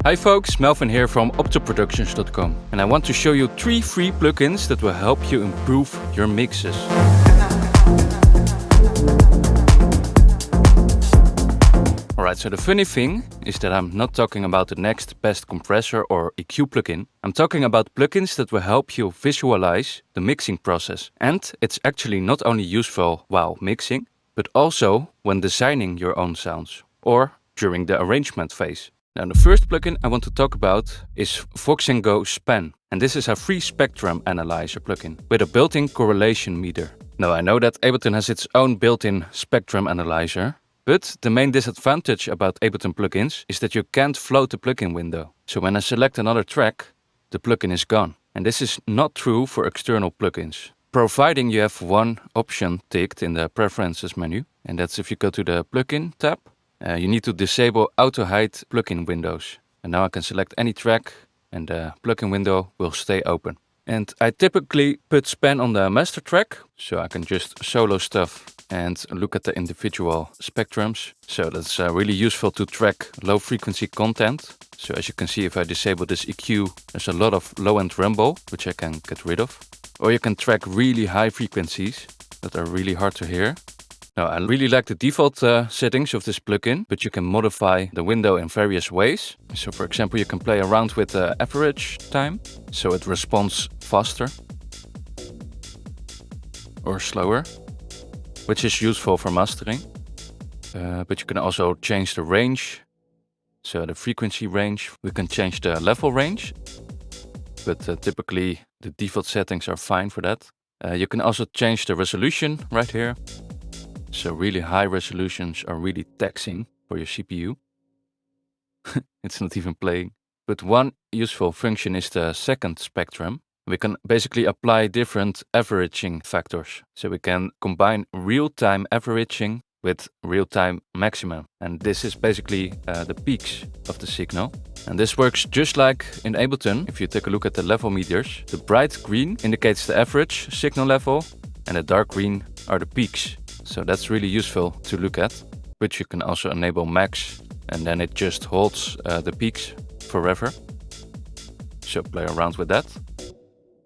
Hi folks, Melvin here from Optoproductions.com, and I want to show you 3 free plugins that will help you improve your mixes. Alright, so the funny thing is that I'm not talking about the next best compressor or EQ plugin. I'm talking about plugins that will help you visualize the mixing process. And it's actually not only useful while mixing, but also when designing your own sounds or during the arrangement phase. Now, the first plugin I want to talk about is Voxengo Span. And this is a free spectrum analyzer plugin with a built-in correlation meter. Now, I know that Ableton has its own built-in spectrum analyzer, but the main disadvantage about Ableton plugins is that you can't float the plugin window. So when I select another track, the plugin is gone. And this is not true for external plugins, providing you have one option ticked in the preferences menu. And that's if you go to the plugin tab. You need to disable auto hide plugin windows. And now I can select any track and the plugin window will stay open. And I typically put Span on the master track, so I can just solo stuff and look at the individual spectrums. So that's really useful to track low frequency content. So as you can see, if I disable this EQ, there's a lot of low end rumble, which I can get rid of. Or you can track really high frequencies that are really hard to hear. Now, I really like the default settings of this plugin, but you can modify the window in various ways. So for example, you can play around with the average time, so it responds faster or slower, which is useful for mastering. But you can also change the range, so the frequency range. We can change the level range, but typically the default settings are fine for that. You can also change the resolution right here. So really high resolutions are really taxing for your CPU. It's not even playing. But one useful function is the second spectrum. We can basically apply different averaging factors. So we can combine real-time averaging with real-time maximum. And this is basically the peaks of the signal. And this works just like in Ableton. If you take a look at the level meters, the bright green indicates the average signal level and the dark green are the peaks. So that's really useful to look at, but you can also enable max and then it just holds the peaks forever. So play around with that.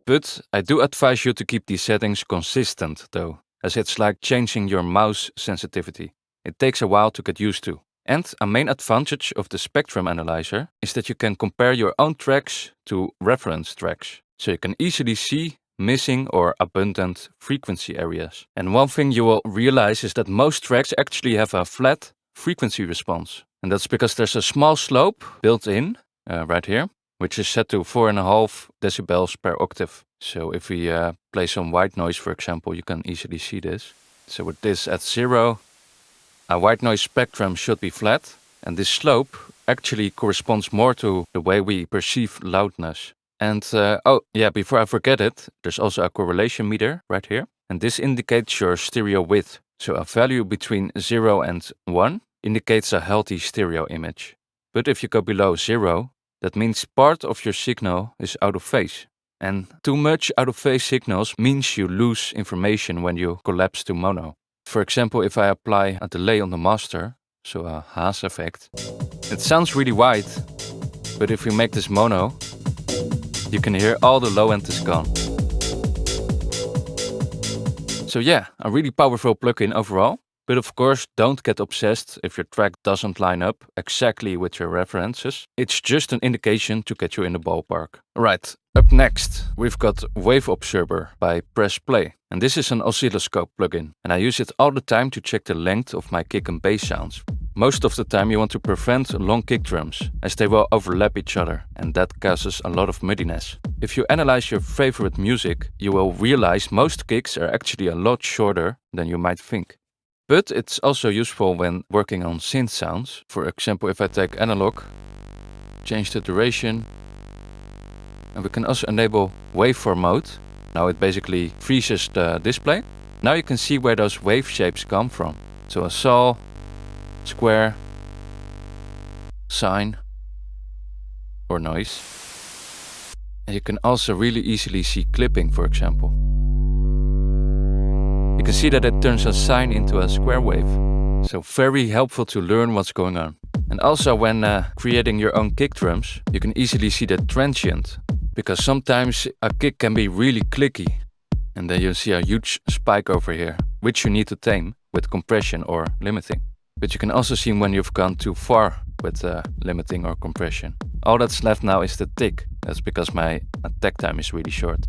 But I do advise you to keep these settings consistent though, as it's like changing your mouse sensitivity. It takes a while to get used to. And a main advantage of the spectrum analyzer is that you can compare your own tracks to reference tracks. So you can easily see missing or abundant frequency areas. And one thing you will realize is that most tracks actually have a flat frequency response. And that's because there's a small slope built in right here, which is set to 4.5 decibels per octave. So if we play some white noise, for example, you can easily see this. So with this at 0, a white noise spectrum should be flat. And this slope actually corresponds more to the way we perceive loudness. And oh yeah, before I forget it, there's also a correlation meter right here. And this indicates your stereo width. So a value between 0 and 1 indicates a healthy stereo image. But if you go below 0, that means part of your signal is out of phase. And too much out of phase signals means you lose information when you collapse to mono. For example, if I apply a delay on the master, so a Haas effect, it sounds really white. But if we make this mono, you can hear all the low end is gone. So yeah, a really powerful plugin overall. But of course, don't get obsessed if your track doesn't line up exactly with your references. It's just an indication to get you in the ballpark. Right, up next, we've got Waveobserber by Press Play. And this is an oscilloscope plugin. And I use it all the time to check the length of my kick and bass sounds. Most of the time you want to prevent long kick drums, as they will overlap each other, and that causes a lot of muddiness. If you analyze your favorite music, you will realize most kicks are actually a lot shorter than you might think. But it's also useful when working on synth sounds. For example, if I take analog, change the duration, and we can also enable waveform mode. Now it basically freezes the display. Now you can see where those wave shapes come from. So a saw, square, sine, or noise. And you can also really easily see clipping, for example. You can see that it turns a sine into a square wave. So very helpful to learn what's going on. And also when creating your own kick drums, you can easily see the transient, because sometimes a kick can be really clicky. And then you see a huge spike over here, which you need to tame with compression or limiting. But you can also see when you've gone too far with limiting or compression. All that's left now is the tick. That's because my attack time is really short.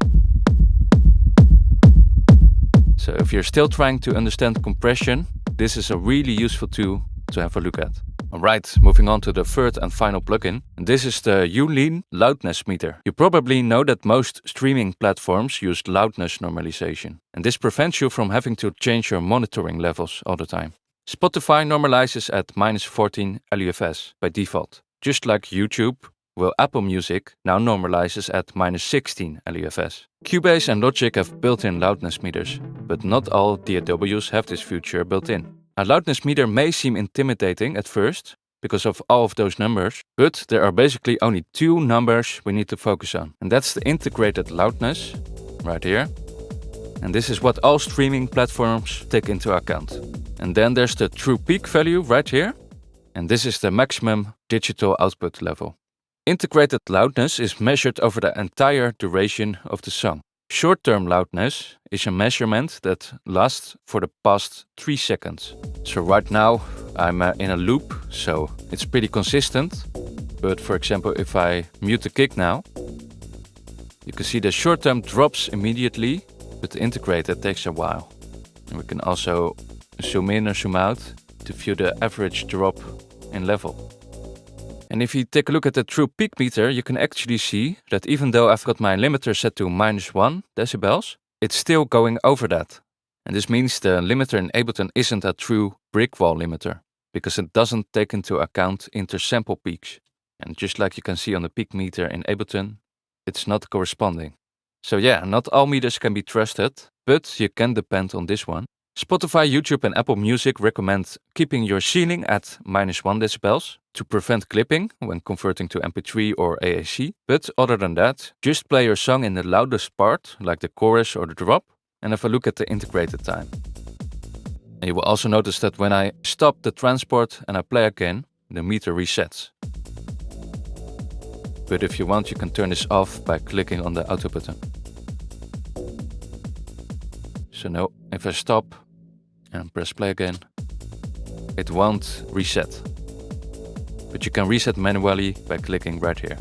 So if you're still trying to understand compression, this is a really useful tool to have a look at. Alright, moving on to the third and final plugin. And this is the Youlean Loudness meter. You probably know that most streaming platforms use loudness normalization. And this prevents you from having to change your monitoring levels all the time. Spotify normalizes at -14 LUFS by default. Just like YouTube, while Apple Music now normalizes at -16 LUFS. Cubase and Logic have built-in loudness meters, but not all DAWs have this feature built in. A loudness meter may seem intimidating at first, because of all of those numbers, but there are basically only two numbers we need to focus on. And that's the integrated loudness, right here. And this is what all streaming platforms take into account. And then there's the true peak value right here. And this is the maximum digital output level. Integrated loudness is measured over the entire duration of the song. Short-term loudness is a measurement that lasts for the past 3 seconds. So right now I'm in a loop, so it's pretty consistent. But for example, if I mute the kick now, you can see the short-term drops immediately, but the integrated takes a while. And we can also zoom in or zoom out to view the average drop in level. And if you take a look at the true peak meter, you can actually see that even though I've got my limiter set to -1 decibels, it's still going over that. And this means the limiter in Ableton isn't a true brick wall limiter, because it doesn't take into account intersample peaks. And just like you can see on the peak meter in Ableton, it's not corresponding. So yeah, not all meters can be trusted, but you can depend on this one. Spotify, YouTube and Apple Music recommend keeping your ceiling at -1 decibels to prevent clipping when converting to MP3 or AAC. But other than that, just play your song in the loudest part, like the chorus or the drop, and have a look at the integrated time. And you will also notice that when I stop the transport and I play again, the meter resets. But if you want, you can turn this off by clicking on the auto button. So now, if I stop and press play again, it won't reset. But you can reset manually by clicking right here.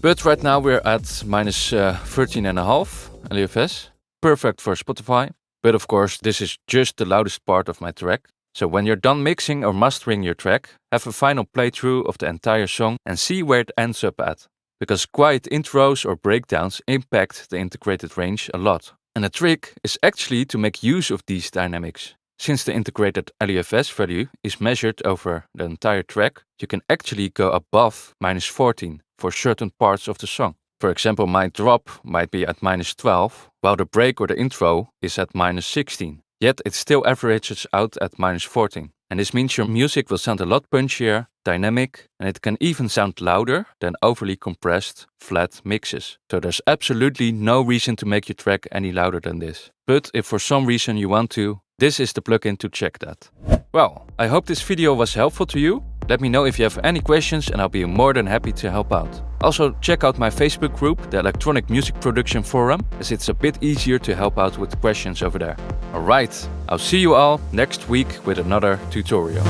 But right now we're at -13.5 LUFS, perfect for Spotify. But of course, this is just the loudest part of my track. So when you're done mixing or mastering your track, have a final playthrough of the entire song and see where it ends up at. Because quiet intros or breakdowns impact the integrated range a lot. And the trick is actually to make use of these dynamics. Since the integrated LUFS value is measured over the entire track, you can actually go above -14 for certain parts of the song. For example, my drop might be at -12, while the break or the intro is at -16. Yet it still averages out at -14. And this means your music will sound a lot punchier, dynamic, and it can even sound louder than overly compressed, flat mixes. So there's absolutely no reason to make your track any louder than this. But if for some reason you want to, this is the plugin to check that. Well, I hope this video was helpful to you. Let me know if you have any questions and I'll be more than happy to help out. Also, check out my Facebook group, the Electronic Music Production Forum, as it's a bit easier to help out with questions over there. Alright, I'll see you all next week with another tutorial.